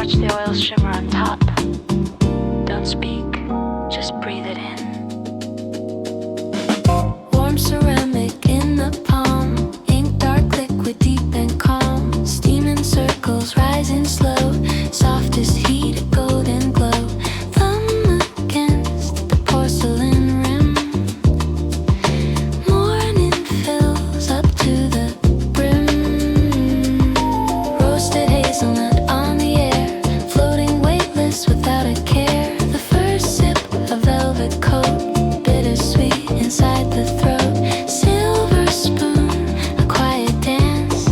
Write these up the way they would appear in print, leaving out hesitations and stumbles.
Watch the oil shimmer on top. Don't speak, just breathe it in. Warm ceramic in the palm, ink dark liquid deep and calm. Steam in circles rising slow, softest heat a golden glow. Thumb against the porcelain rim. Morning fills up to the brim. Roasted hazelnut on the air, floating weightless without a care. The first sip of velvet coat, bittersweet inside the throat. Silver spoon, a quiet dance,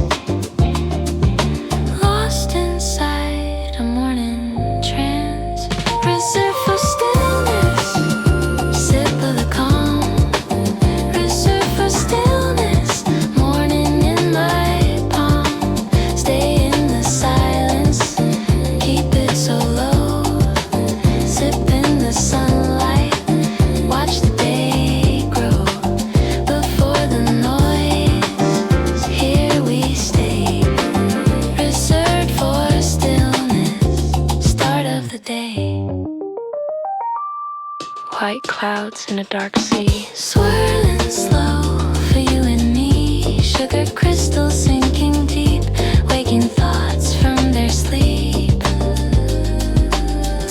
lost inside a morning trance. Reserved for stillness, sip of the calm. Reserved for stillness, morning in my palm. Stay in the silence, keep it so low. Sip in the sunlight, watch the day grow. Before the noise, here we stay. Reserved for stillness, start of the day. White clouds in a dark sea, swirling slow for you and me. Sugar crystals sinking deep, waking thoughts from their sleep.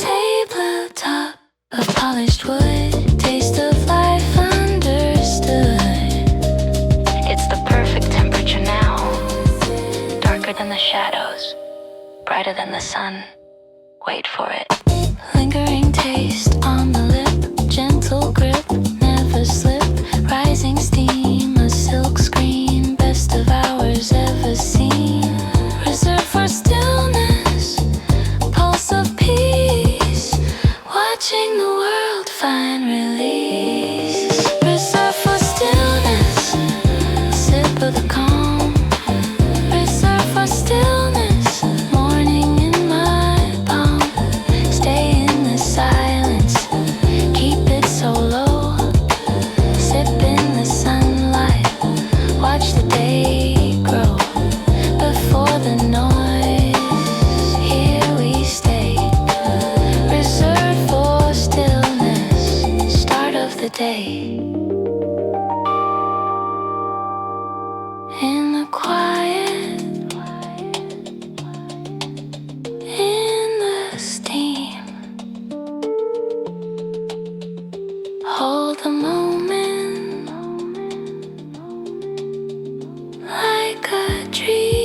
Tabletop of polished wood, taste of life understood. It's the perfect temperature now, darker than the shadows, brighter than the sun. Wait for it. Lingering taste on the lip, gentle grip, never slip. Rising steam, a silk screen, best of hours ever seen. Reserved for stillness, pulse of peace, watching the world find release. Reserved for stillness, sip of the calm. Reserved for stillness, morning in my palm. Stay in the silence, keep it so low. Sip in the sunlight, watch the day grow. Before the noise, here we stay. Reserved for stillness, start of the day. In the quiet, in the steam, hold the moment like a dream.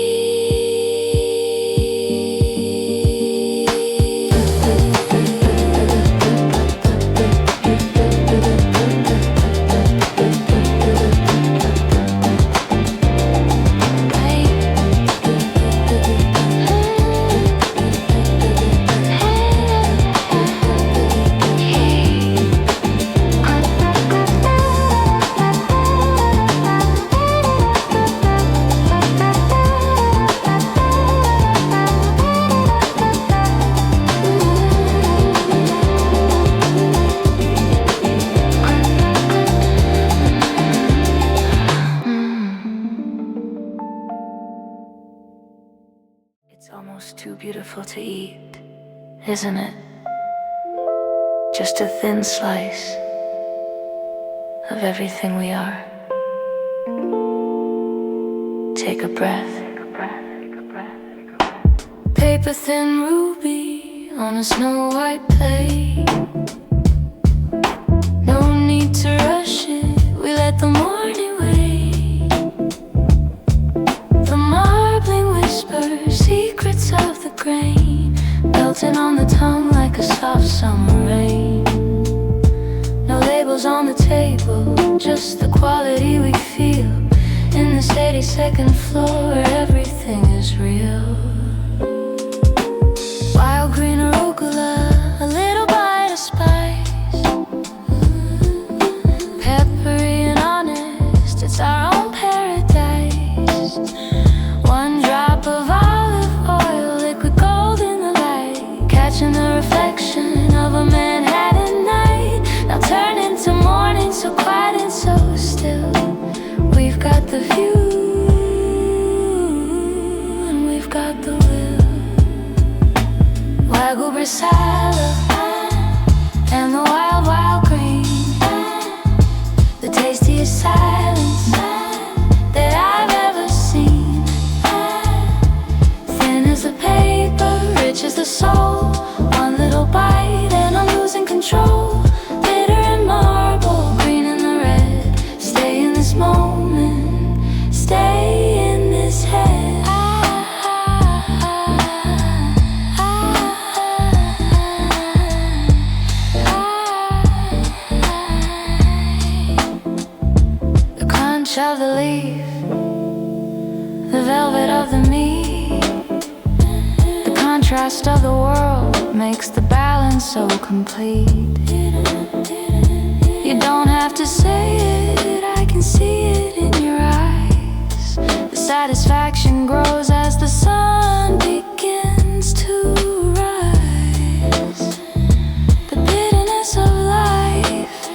It's almost too beautiful to eat, isn't it? Just a thin slice of everything we are. Take a breath. Paper thin ruby on a snow white plate. No need to rush it, we let the morning wait. The marbling whisper, secrets of the grain, melting on the tongue like a soft summer rain. No labels on the table, just the quality we feel. In this 82nd floor where everything is real. Wild green arugula, a little bite of spice. Peppery and honest, it's our own paradise. One drop of olive oil, liquid gold in the light, catching the reflection of a Manhattan night. Now turn into morning, so quiet and so still. We've got the view, and we've got the will. of the me. The contrast of the world makes the balance so complete. You don't have to say it, I can see it in your eyes. The satisfaction grows as the sun begins to rise. The bitterness of life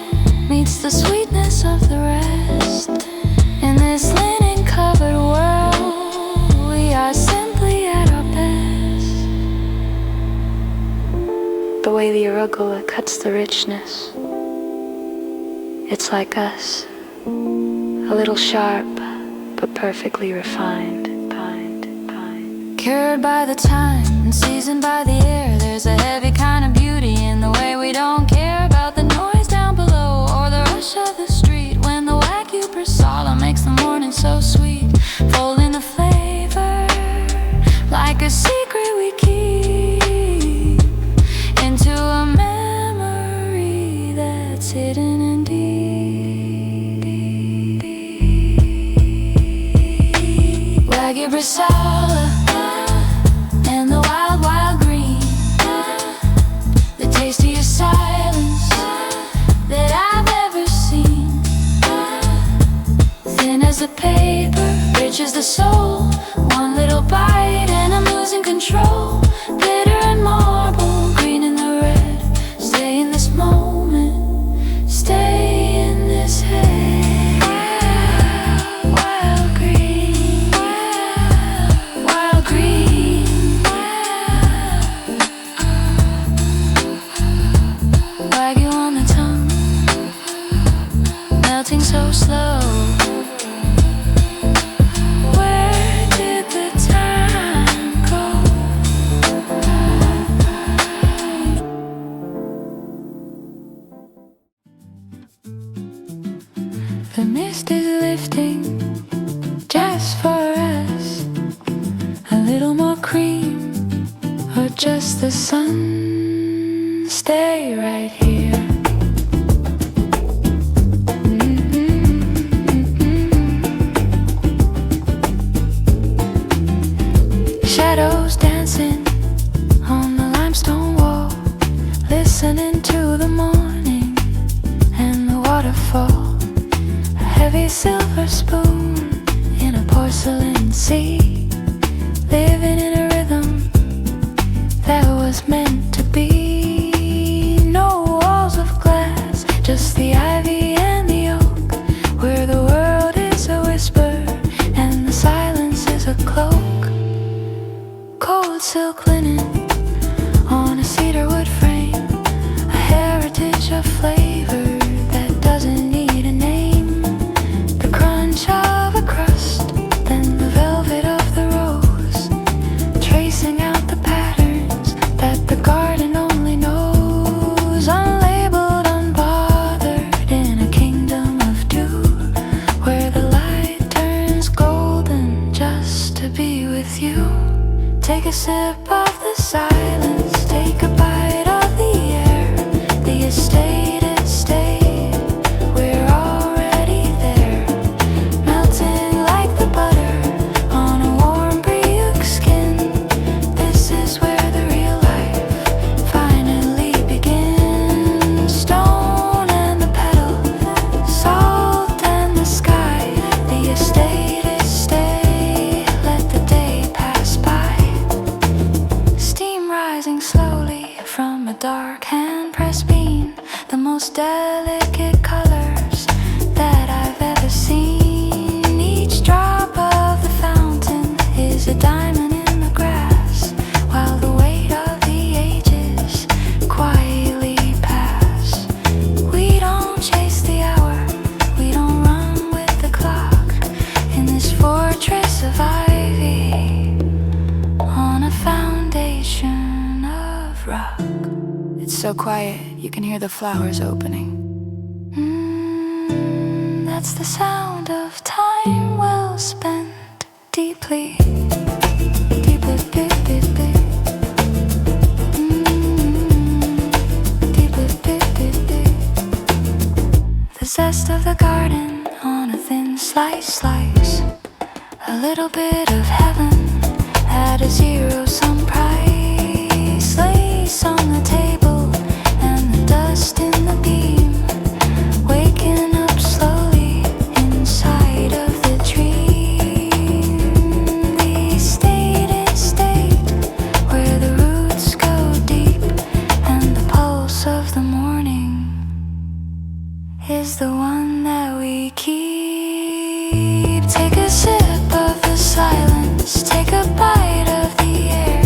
meets the sweetness of the rest. In this linen-covered world, we are simply at our best. The way the arugula cuts the richness, it's like us, a little sharp, but perfectly refined. Cured by the time and seasoned by the air, there's a heavy kind of beauty in the way we don't care about the noise down below or the rush of the street. When the wagyu persala makes the morning so sweet, folding the flavor like a secret we keep into a memory that's hidden and deep. Wagyu persala and the wild, wild green, the tastiest silence that I've ever seen. Thin as the paper, rich as the soul. One little bite and I'm losing control. Glitter and marble, green and the red. Stay in this moment, stay in this head. Wild green, wild green. Wagyu on the tongue, melting so slow. Where did the time go? The mist is lifting just for us. A little more cream or just the sun. Stay right here. Shadows dancing on the limestone wall, listening to the morning and the waterfall. A heavy silver spoon in a porcelain sea, living in a rhythm that was meant to be. No walls of glass, just the ivy and the oak, where the world is a whisper and the silence is a cloak. Cold silk linen on a cedar wood frame, a heritage of flavor that doesn't need a name. The crunch of a crust, then the velvet of the rose, tracing out the patterns that the garden only knows. Unlabeled, unbothered, in a kingdom of dew, where the light turns golden just to be with you. Take a sip of the silence, take a bite of the air. The estate is stayed, we're already there. Melting like the butter on a warm Buckwheat skin. This is where the real life finally begins. Stone and the petal, salt and the sky. The estate is stayed, let the day pass by. Steam rising slowly from a dark hand-pressed bean. The most delicate colors that I've ever seen. Each drop of the fountain is a diamond in the grass, while the weight of the ages quietly pass. We don't chase the hour, we don't run with the clock. In this fortress of ivy, on a foundation of rock. It's so quiet, you can hear the flowers opening. That's the sound of time well spent deeply. Deeply, deeply, deeply. Deeply, deeply, deeply. The zest of the garden on a thin slice. A little bit of heaven at a zero-sum price. Lace on the table and the dust in the beam, waking up slowly inside of the dream. The state is state where the roots go deep, and the pulse of the morning is the one that we keep. Take a sip of the silence, take a bite of the air.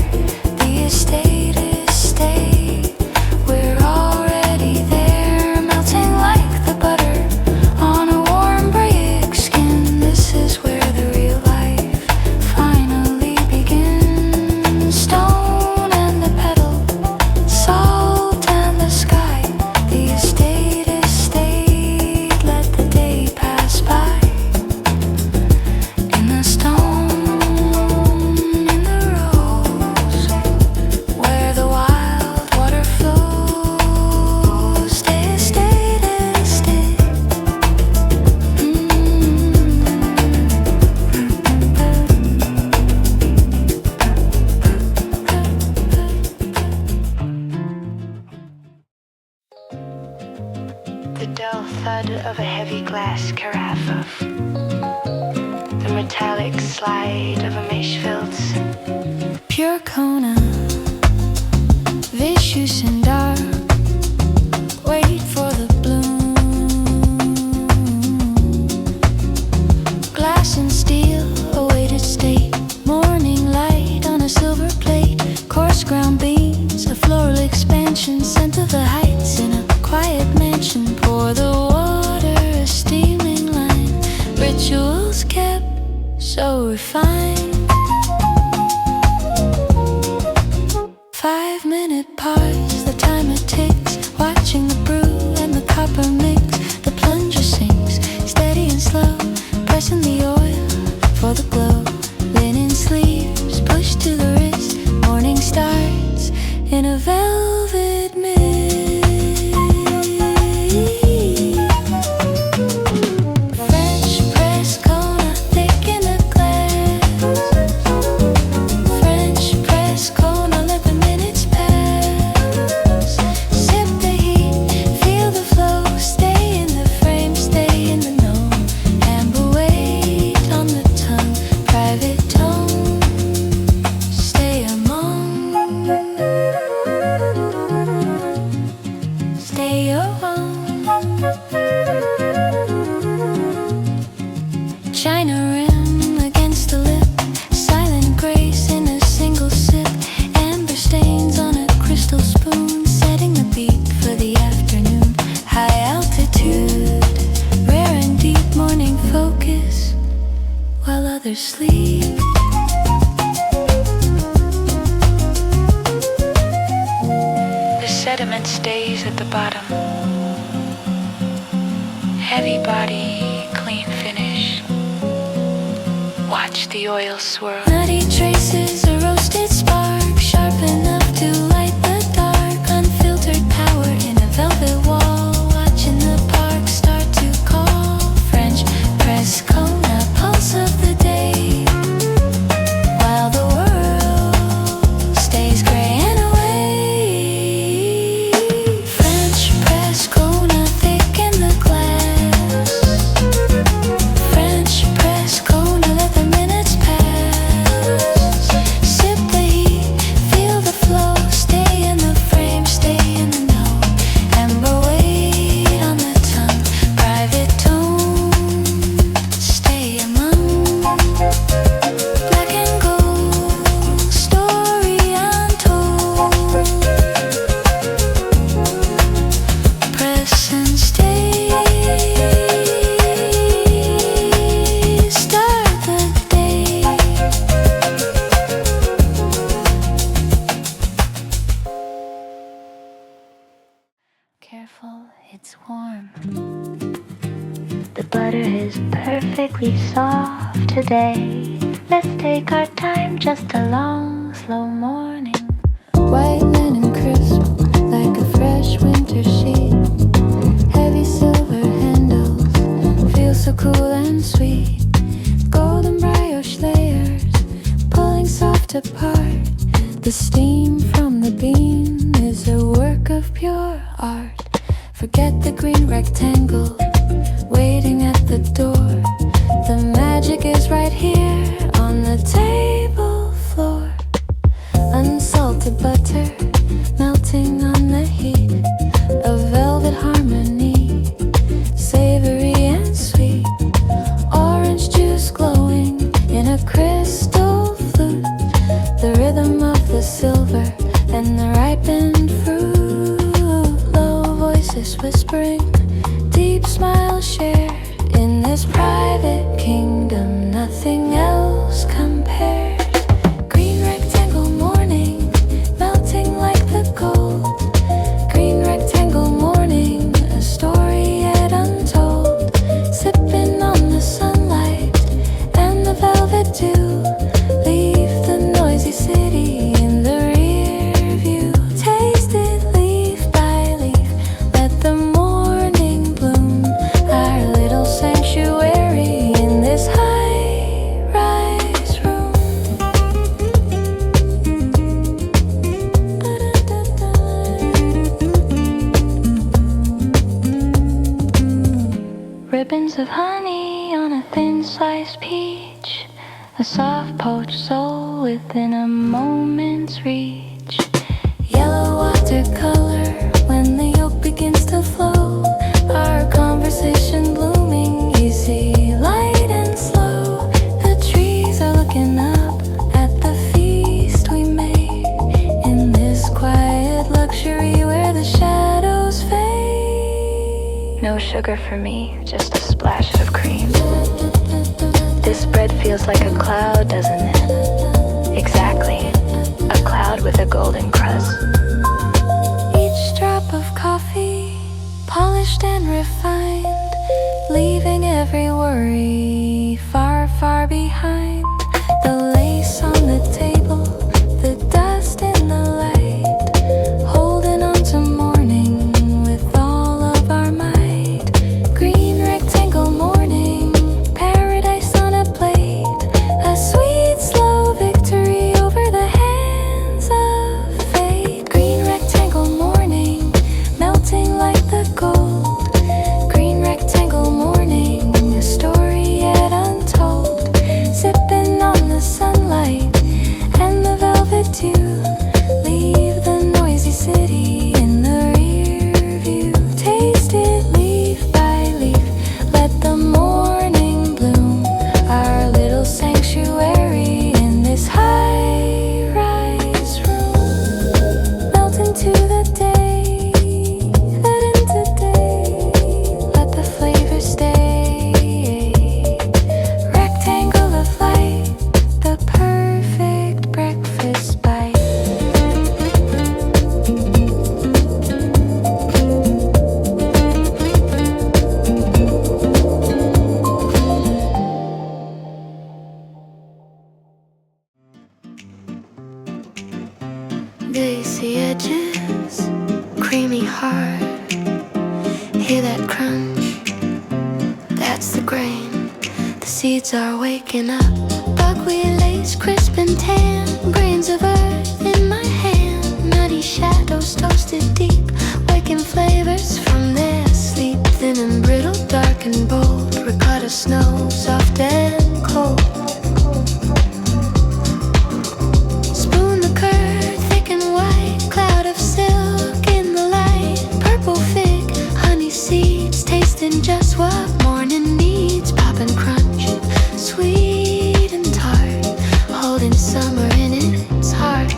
The estate is state, we're already there, melting like the butter on a warm brick skin. This is where the real life finally begins. Stone and the pedal, salt and the sky. The estate is state, let the day pass by. In the stone, in the rose, where the wild water flows. The estate is state. The dull thud of a heavy glass carafe, the metallic slide of a mesh-filled pure Kona, vicious and dark. Wait for the bloom. Glass and steel, a weighted state. Morning light on a silver plate. Coarse ground beans, a floral expansion. Scent of the heights in a quiet mansion. Pour the water, a steaming line. Rituals kept so refined. 5-minute pause, the timer ticks. Watching the brew and the copper mix. The plunger sinks, steady and slow. Pressing the oil for the glow. Linen sleeves pushed to the wrist. Morning starts in a velvet mist. French press Kona thick in the glass. French press Kona, let the minutes pass. Sip the heat, feel the flow. Stay in the frame, stay in the know. Amber weight on the tongue, private tone. Stay among. Stay around. China rim against the lip, silent grace in a single sip. Amber stains on a crystal spoon, setting the beat for the afternoon. High altitude, rare and deep morning focus, while others sleep. The sediment stays at the bottom. Heavy body, clean finish. Watch the oil swirl. Nutty traces, a roasted spark, sharp enough to light the dark. Unfiltered power in a velvet wall. Watching the park start to call. French press Kona, pulse of the day. While the world stays gray and away. French press Kona thick in the glass. French press Kona, let the minutes pass. Sip the heat, feel the flow. Stay in the frame, stay in the know. Amber weight on the tongue, private tone. Stay among. Black and gold, story untold. Press and stay. Start the day. Careful, it's warm. The butter is perfectly soft today. Let's take our time, just a long, slow morning. White linen crisp, like a fresh winter sheet. Heavy silver handles, feel so cool and sweet. Golden brioche layers, pulling soft apart. The steam from the beam is a work of pure art. Forget the green rectangle waiting at the door. The magic is right here on the table floor. Unsalted butter melting on the heat. A velvet harmony, savory and sweet. Orange juice glowing in a crystal flute. The rhythm of the silver and the ripened fruit. Low voices whispering, deep smiles shared. In this private kingdom, nothing else compares. Green rectangle morning, melting like the gold. Green rectangle morning, a story yet untold. Sipping on the sunlight and the velvet dew. Leave the noisy city in the rear view. Taste it leaf by leaf, let the morning bloom. Our little sanctuary in this high-rise room. Ribbons of honey on a thin sliced peach. A soft poached soul within a moment's reach. Yellow watercolor when the yolk begins to flow. Our conversation blooming easy, light and slow. The trees are looking up at the feast we made. In this quiet luxury where the shadows fade. No sugar for me, just a splash of cream. This bread feels like a cloud, doesn't it? Exactly, a cloud with a golden crust. Each drop of coffee, polished and refined, leaving every worry far, far behind. The lace on the table, the dust in the light, holding on to morning with all of our might. Green rectangle morning, paradise on a plate. A sweet, slow victory over the hands of fate. Green rectangle morning, melting like the gold. Green rectangle morning, a story yet untold. Sipping on the sunlight and the velvet dew. Leave the noisy city in the rear view. Taste it leaf by leaf, let the morning bloom. Our little sanctuary in this high-rise room. Melt into the day, let into day, let the flavor stay. Rectangle of light, the perfect breakfast bite. Lacy edges, creamy hard. Hear that crunch? That's the grain. The seeds are waking up. Buckwheat lace, crisp and tan. Grains of earth in my hand. Muddy shadows toasted deep. Waking flavors from their sleep. Thin and brittle, dark and bold. Ricotta snow, soft and cold. Spoon the curd, thick and white. Cloud of silk in the light. Purple fig, honey seeds. Tasting just what morning needs. Pop and crunch, sweet and tart. Holding summer in its heart.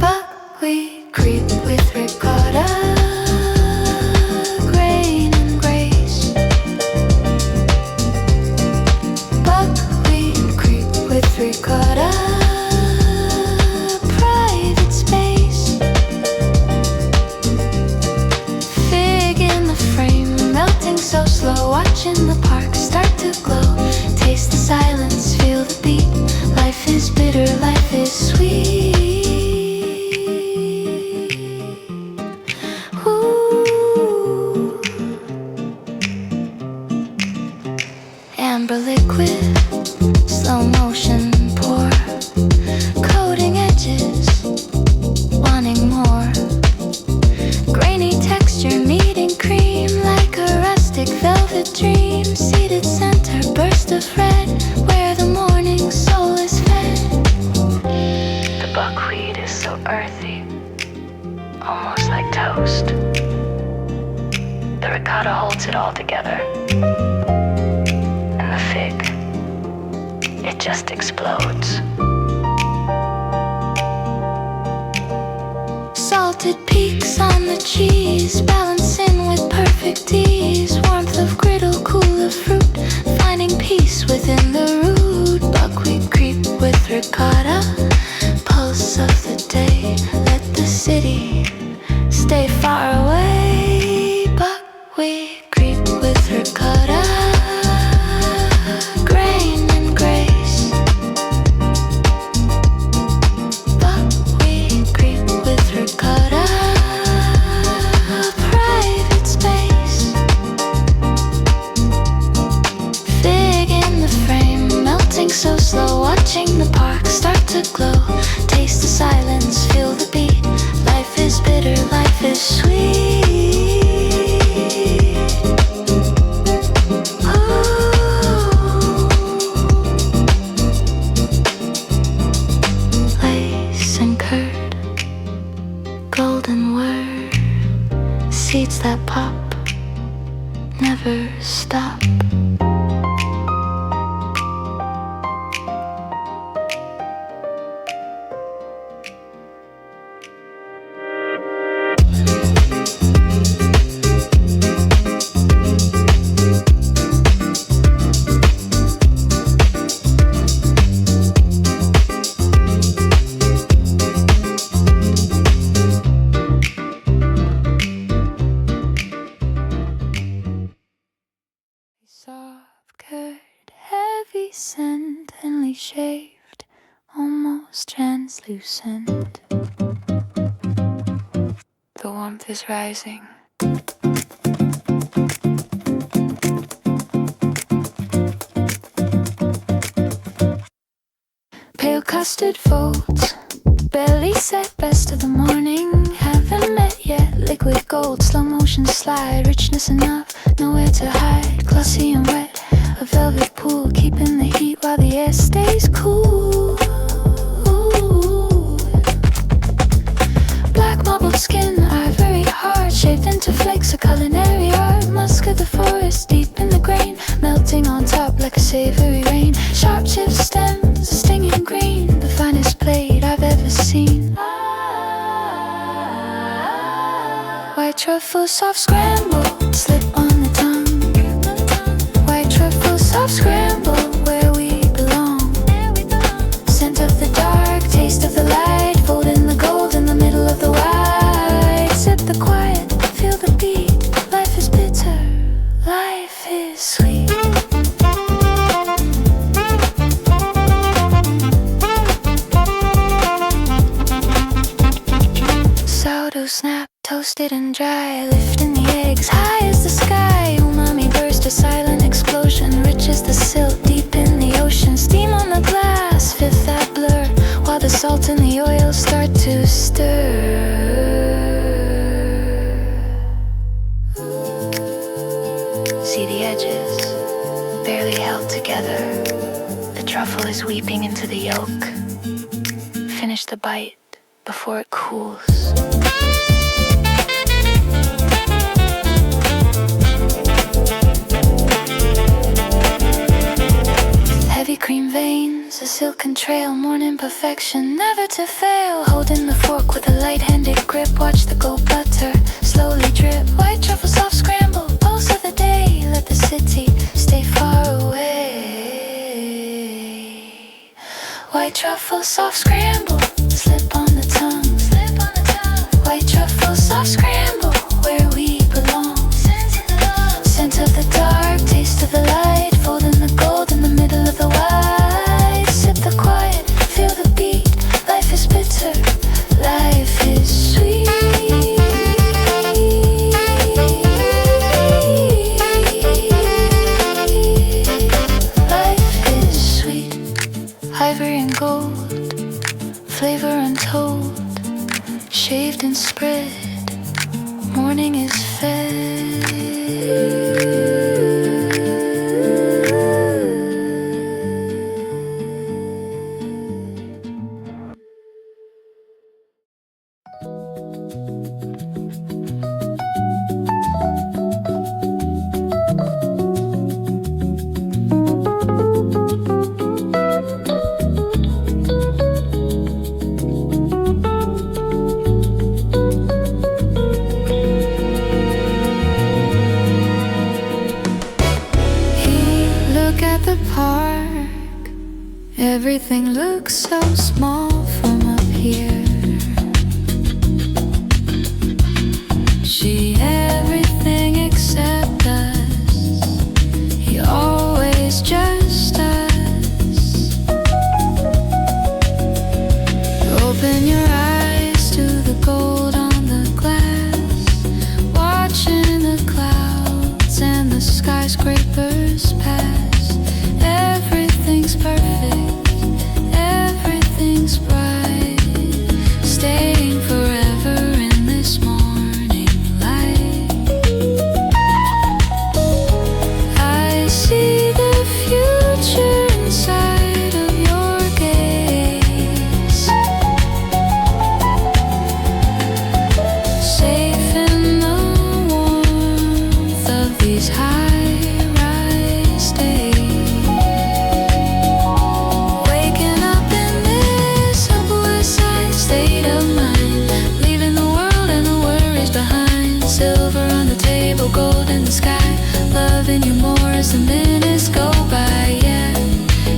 Buckwheat crepe with ricotta. Grain and grace. Buckwheat crepe with ricotta. Private space. Fig in the frame, melting so slow. Watching the park start to glow. Taste the silence, feel the beat. Life is bitter, life is sweet. Ooh. Amber liquid, slow motion. butter holds it all together. And the fig, it just explodes. Salted peaks on the cheese, balancing with perfect ease. Warmth of griddle, cool of fruit, finding peace within the root. Buckwheat crepe with ricotta, pulse of the day. Let the city stay far away. Buckwheat crepe with ricotta, grain and grace. Buckwheat crepe with ricotta, private space. Fig in the frame, melting so slow, watching the park start to glow. Taste the silence, feel the beat. Life is bitter, life is sweet. Ooh. Lace and curd, golden word, seeds that pop, never stop. Soft curd, heavy scent, thinly shaved, almost translucent. The warmth is rising. Pale custard folds, belly set, best of the morning. Haven't met yet, liquid gold, slow motion slide, richness enough, nowhere to hide. Glossy and wet, a velvet pool, keeping the heat while the air stays cool. Black marbled skin, ivory heart, shaped into flakes of culinary art. Musk of the forest, deep in the grain, melting on top like a savory rain. Sharp chipped stems, a stinging green, the finest plate I've ever seen. White truffle, soft scramble, slip on the tongue. White truffle, soft scramble, where we belong. Scent of the dark, taste of the light, fold in the gold in the middle of the white. Sip the quiet, feel the beat. Life is bitter, life is sweet. Sourdough snap, toasted and dry, lifting the eggs high as the sky. Umami burst, a silent explosion, rich as the silt deep in the ocean. Steam on the glass, fifth that blur, while the salt and the oil start to stir. See the edges, barely held together. The truffle is weeping into the yolk. Finish the bite before it cools. Heavy cream veins, a silken trail, morning perfection, never to fail. Holding the fork with a light-handed grip, watch the gold butter slowly drip. White truffle, soft scramble, pulse of the day. Let the city stay far away. White truffle, soft scramble, slip on the tongue. White truffle, soft scramble, where we belong. Scent of the dark, taste of the light, fold in the gold in the middle of the white. Sip the quiet, feel the beat. Life is bitter, life is sweet. Life is sweet. Ivory and gold, flavor untold, shaved and spread, morning is fed. Everything looks so small from up here. She everything except us. He always just us. Open your eyes to the gold on the glass, watching the clouds and the skyscrapers pass. Everything's perfect, everything's bright, staying forever in this morning light. I see the future inside of your gaze, safe in the warmth of these high-rise days. Waking up in this Upper West Side state of mind, leaving the world and the worries behind. Silver on the table, gold in the sky, loving you more as the minutes go by. Yeah,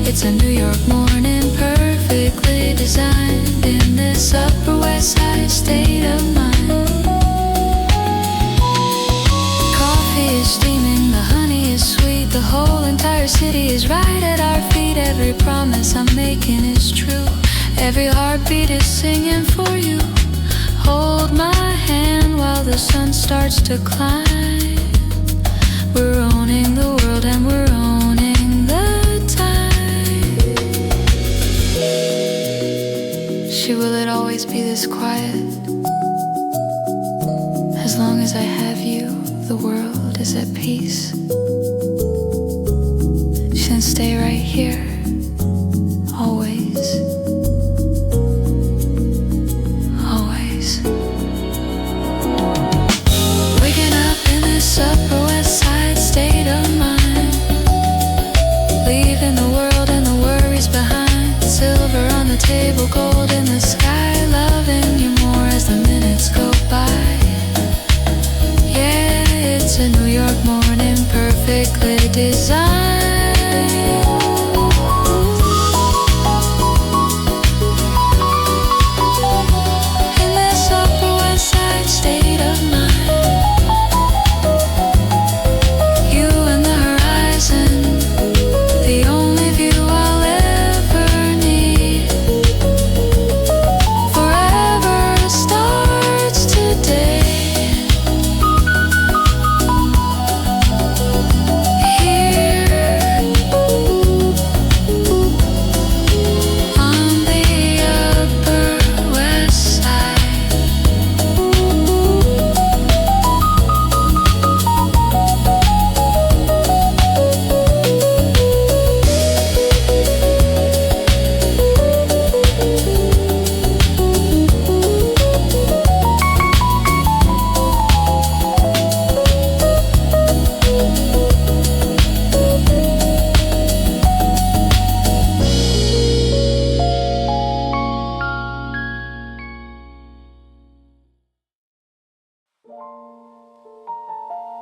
it's a New York morning, perfectly designed in this Upper West Side state of mind. Coffee is steaming, the honey is sweet, the whole entire city is right at our feet. Every promise I'm making is true, every heartbeat is singing for you. Hold my hand while the sun starts to climb. We're owning the world and we're owning the time. She, will it always be this quiet? As long as I have you, the world is at peace. She, then stay right here, always. Always. Waking up in this Upper West Side state of mind, leaving the world and the worries behind. Silver on the table, gold in the sky, loving you more as the minutes go by. Yeah, it's a New York morning, perfectly designed. In this Upper West Side state of mind, you and the horizon, the only view I'll ever need. Forever starts today. Here on the Upper West Side.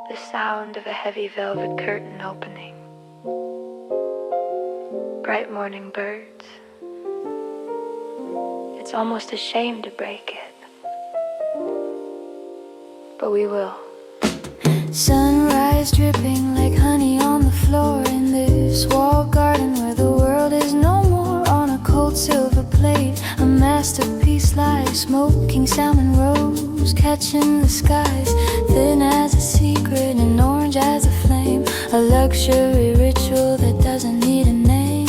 The sound of a heavy velvet curtain opening, bright morning birds. It's almost a shame to break it, but we will. Sunrise dripping like honey on the floor in this walled garden where the world is no more. On a cold silver plate, a masterpiece like smoking salmon rolls, catching the skies, thin as a secret and orange as a flame. A luxury ritual that doesn't need a name.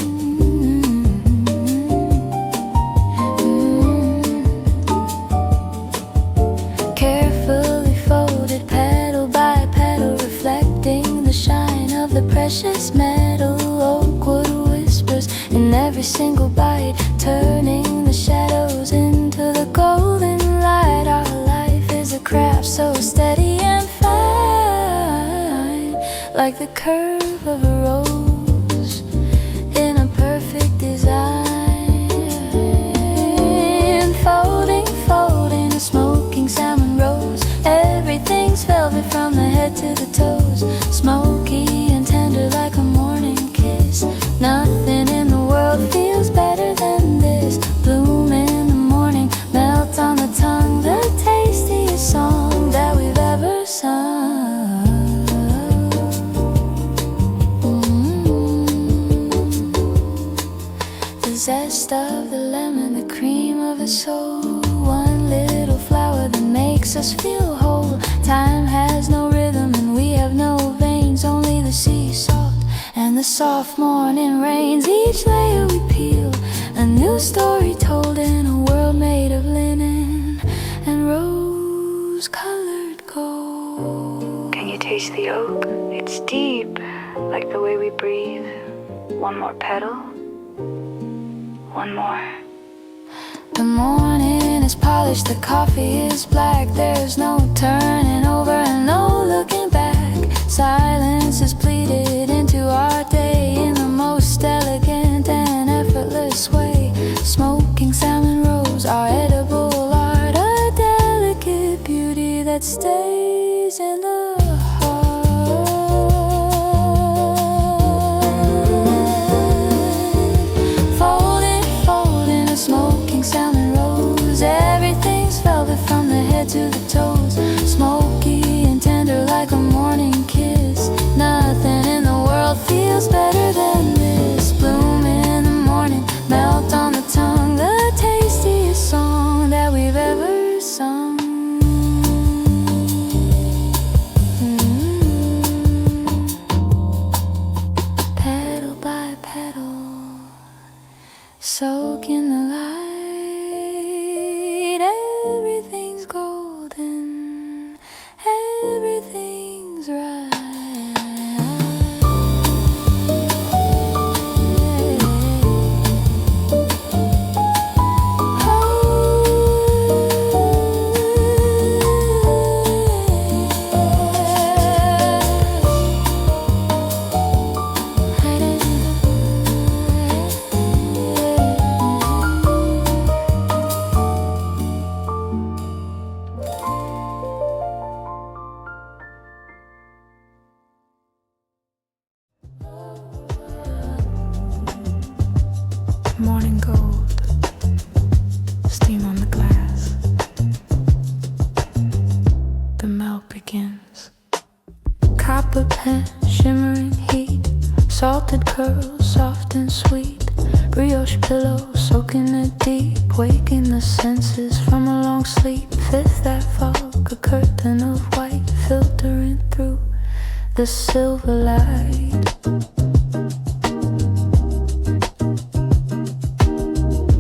Carefully folded, petal by petal, reflecting the shine of the precious metal. Oakwood whispers in every single bite, turning the shadows into the golden light. Our life is a craft so steady and fine, like the curve of a rose in a perfect design. Folding, folding, a smoking salmon rose. Everything's velvet from the head to the toes, smoky and tender like a morning kiss. Nothing in the world feels the zest of the lemon, the cream of a soul. One little flower that makes us feel whole. Time has no rhythm and we have no veins, only the sea salt and the soft morning rains. Each layer we peel, a new story told in a world made of linen and rose-colored gold. Can you taste the oak? It's deep, like the way we breathe. One more petal, one more. The morning is polished, the coffee is black. There's no turning over and no looking back. Silence is pleated into our day in the most elegant and effortless way. Smoking salmon rolls, our edible art, a delicate beauty that stays in the heart. Folding a smoking salmon rose. Everything's velvet from the head to the toes. Smoky and tender like a morning kiss. Nothing in the world feels better than this. Bloom in the morning, melt on the tongue. The tastiest song that we've ever sung. Petal by petal, soak in the light. Everything's golden, everything's right. Morning gold, steam on the glass. The melt begins. Copper pen, shimmering heat. Salted curls, soft and sweet. Brioche pillow, soaking it deep. Waking the senses from a long sleep. Fifth that fog, a curtain of white. Filtering through the silver light.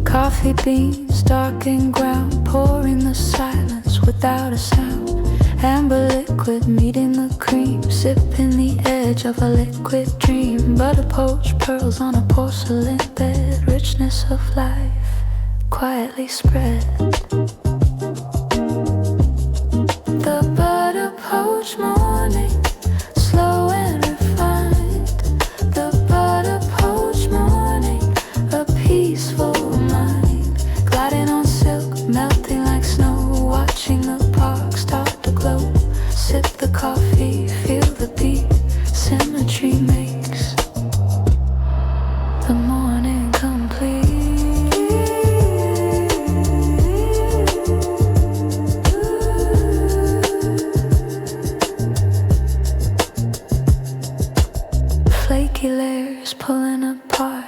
Coffee beans, dark and ground, pouring the silence without a sound. Amber liquid meeting the cream, sipping the edge of a liquid dream. Butter-poached pearls on a porcelain bed, richness of life quietly spread. The butter-poached morning, slow and refined. The butter-poached morning, a peaceful mind, gliding on silk, melting like snow, watching the park start to glow. Sip the coffee, feel the beat, symmetry makes the morning complete. Flaky layers pulling apart,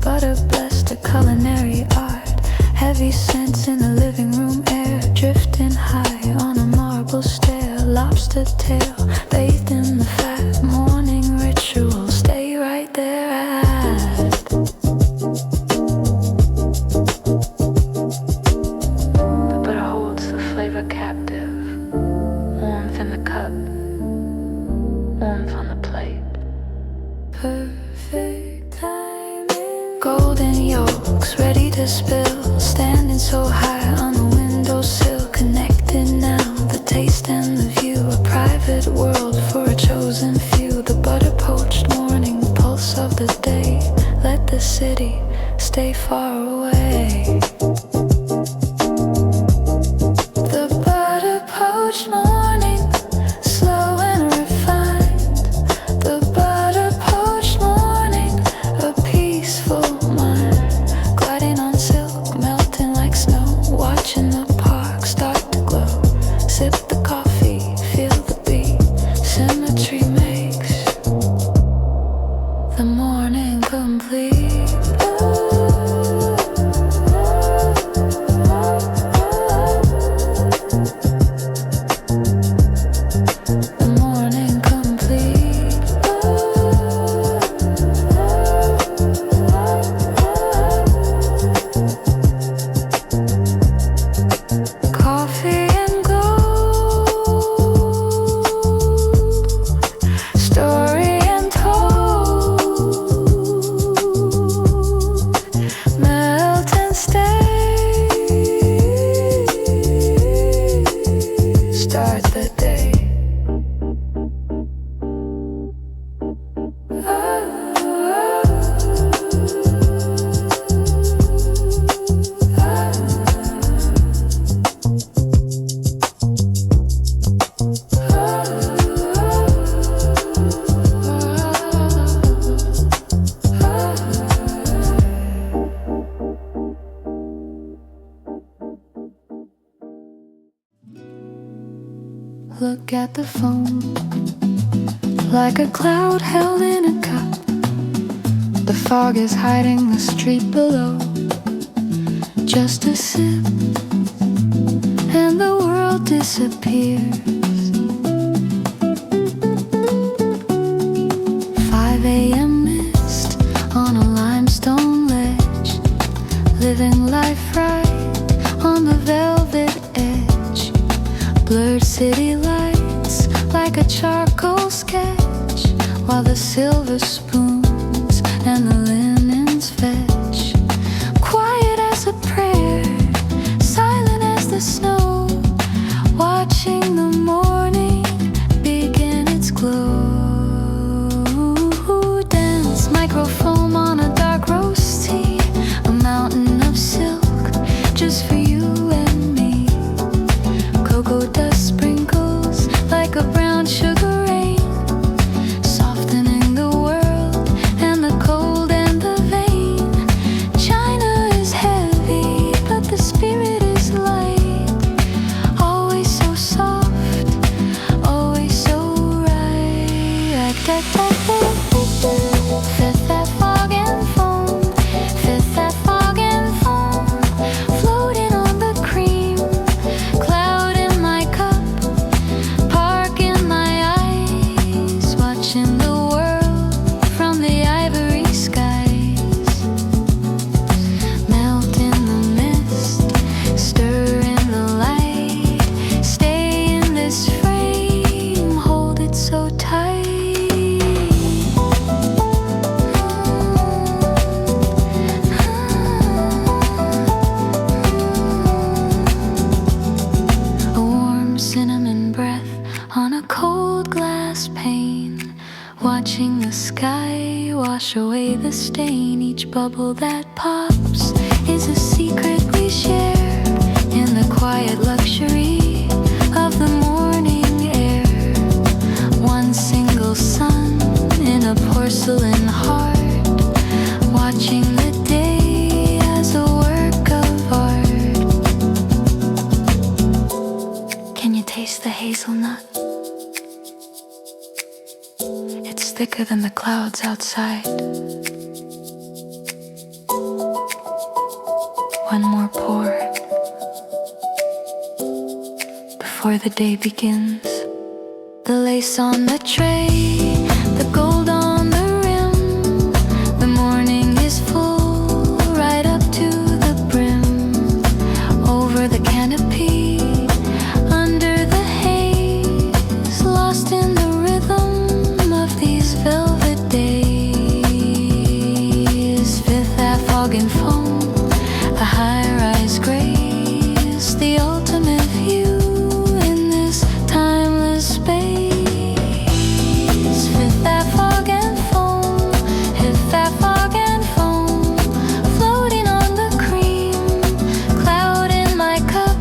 butter blessed a culinary art. Heavy scents in the living room air, drifting high on a marble stair. Lobster tail, bathed in the fat, morning ritual, stay right there at. The butter holds the flavor captive, warmth in the cup, warmth on the plate. Perfect timing. Golden yolks ready to spill, standing so high on the windowsill. Connected now, the taste and the view, a private world for a chosen few. The butter-poached morning, the pulse of the day. Let the city stay far away. The butter-poached morning, slow and refined. The butter-poached morning, a peaceful mind, gliding on silk, melting like snow, watching the park start to glow. Sip the coffee, feel the beat, symmetry makes the morning complete. Ooh. Look at the foam, like a cloud held in a cup. The fog is hiding the street below. Just a sip, and the world disappears. 5 a.m. mist on a limestone ledge, living life right on the velvet edge. Blurred city lights like a charcoal sketch, while the silver spoons and the linens fetch. Quiet as a prayer, silent as the snow, watching the morning begin its glow. Dance microfoam on a dark roast tea, a mountain of silk just for you and me. Cocoa dust sprinkles like a brown sugar rain, softening the world and the cold and the vain. China is heavy, but the spirit is light. Always so soft, always so right. Fifth that fog and foam, fifth that fog and foam, floating on the cream, cloud in my cup, park in my eyes, watching the world from the ivory skies. Melt in the mist, stir in the light, stay in this frame, hold it so tight. A warm cinnamon breath on a cold glass pane, watching the sky wash away the stain. Each bubble that pops is a secret we share in the quiet luxury of the morning air. One single sun in a porcelain heart, watching the day as a work of art. Can you taste the hazelnut? It's thicker than the clouds outside. One more pour before the day begins. The lace on the tray, the gold on the rim. The morning is full, right up to the brim. Over the canopy, under the haze, lost in the rhythm of these velvet days. Fifth that fog and foam, a high-rise grace, the ultimate view in this timeless space. Fifth that fog and foam, fifth that fog and foam, floating on the cream, cloud in my cup,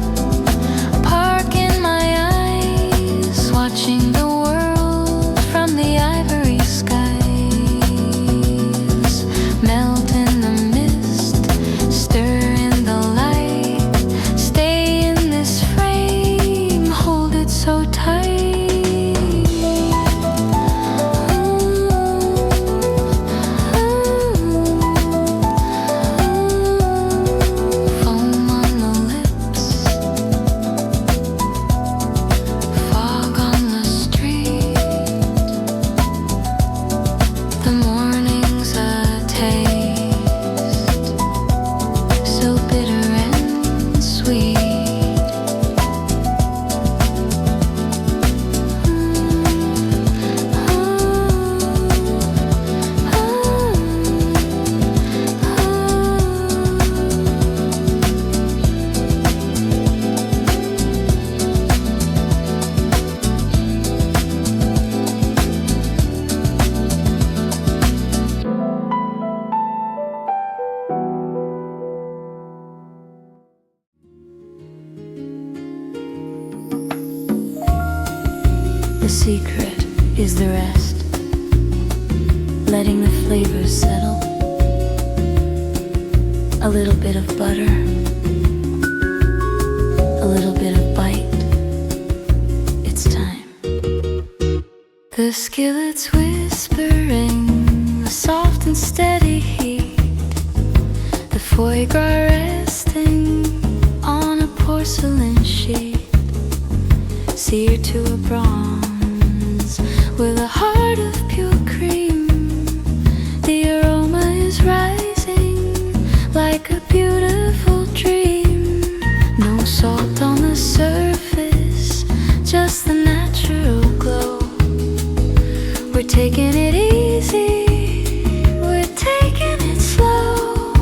park in my eyes, watching the world from the ivory skies. Melt in the mist, stir in the light, stay in this frame, hold it so tight. Foam on the lips, fog on the street. The morning's a taste, so bitter and sweet. The secret is the rest, letting the flavors settle. A little bit of butter, a little bit of bite. It's time. The skillet's whispering, a soft and steady heat. The foie gras resting on a porcelain sheet, seared to a bronze with a heart of pure cream. The aroma is rising like a beautiful dream. No salt on the surface, just the natural glow. We're taking it easy, we're taking it slow.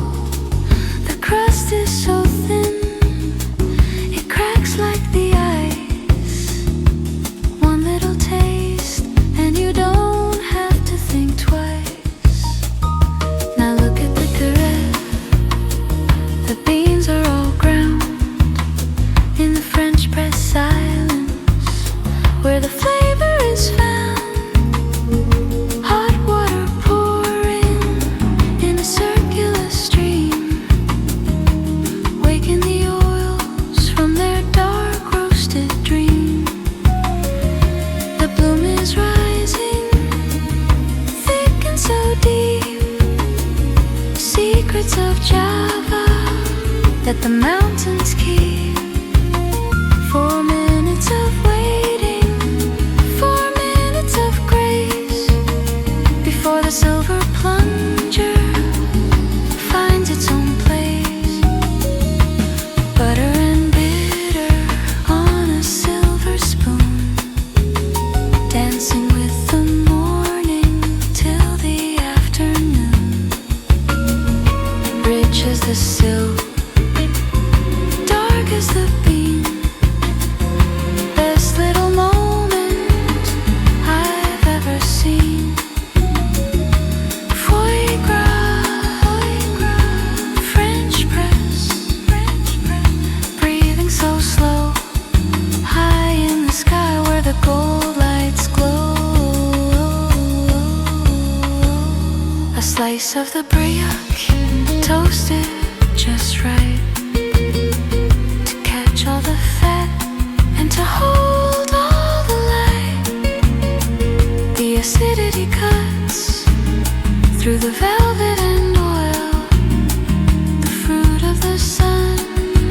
The crust is so thin, it cracks like the ice. One little taste and you don't have to think twice. Now look at the carré, the beans are all ground in the French press silence, where the flavor is found. Of Java that the mountains keep. 4 minutes of waiting, 4 minutes of grace, before the silver plunger finds its own place. Butter and bitter on a silver spoon, dancing with the morning till the afternoon. Rich as the silk, dark as the bean, best little moment I've ever seen. Foie gras, French press, breathing so slow, high in the sky where the gold lights glow. A slice of the brioche, toasted just right, to catch all the fat and to hold all the light. The acidity cuts through the velvet and oil, the fruit of the sun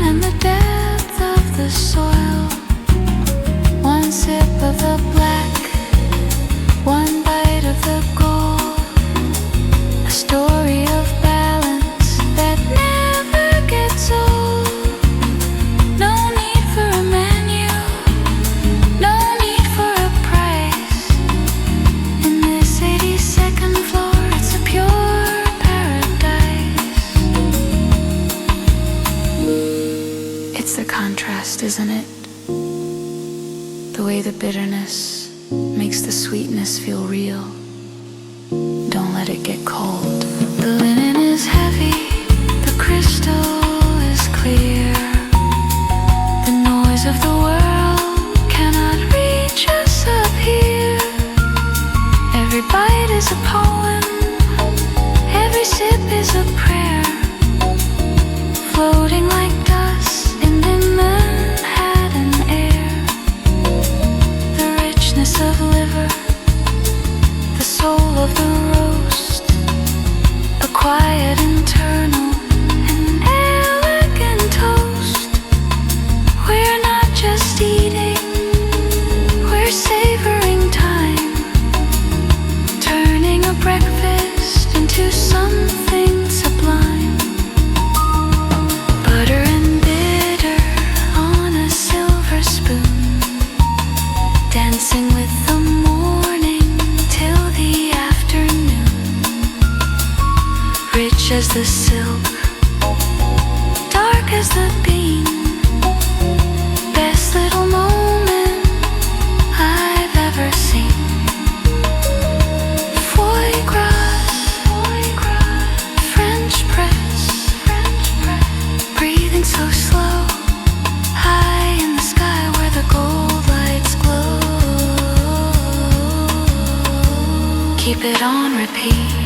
and the depth of the soil. One sip of the black, one bite of the gold, a story of balance that never gets old. No need for a menu, no need for a price. In this 82nd floor, it's a pure paradise. It's the contrast, isn't it? The way the bitterness makes the sweetness feel real. Don't let it get cold. The linen is heavy, the crystal is clear. The noise of the world cannot reach us up here. Every bite is a poem, every sip is a prayer, floating like dust in the Manhattan air. The richness of liver, the soul of the roast, a quiet internal, an elegant toast. We're not just eating, we're savoring time, turning a breakfast into something sublime. Butter and bitter on a silver spoon, dancing with the morning till the afternoon. Rich as the silk, dark as the bean, best little moment I've ever seen. Foie gras, French press, breathing so slow, high in the sky where the gold lights glow. Keep it on repeat.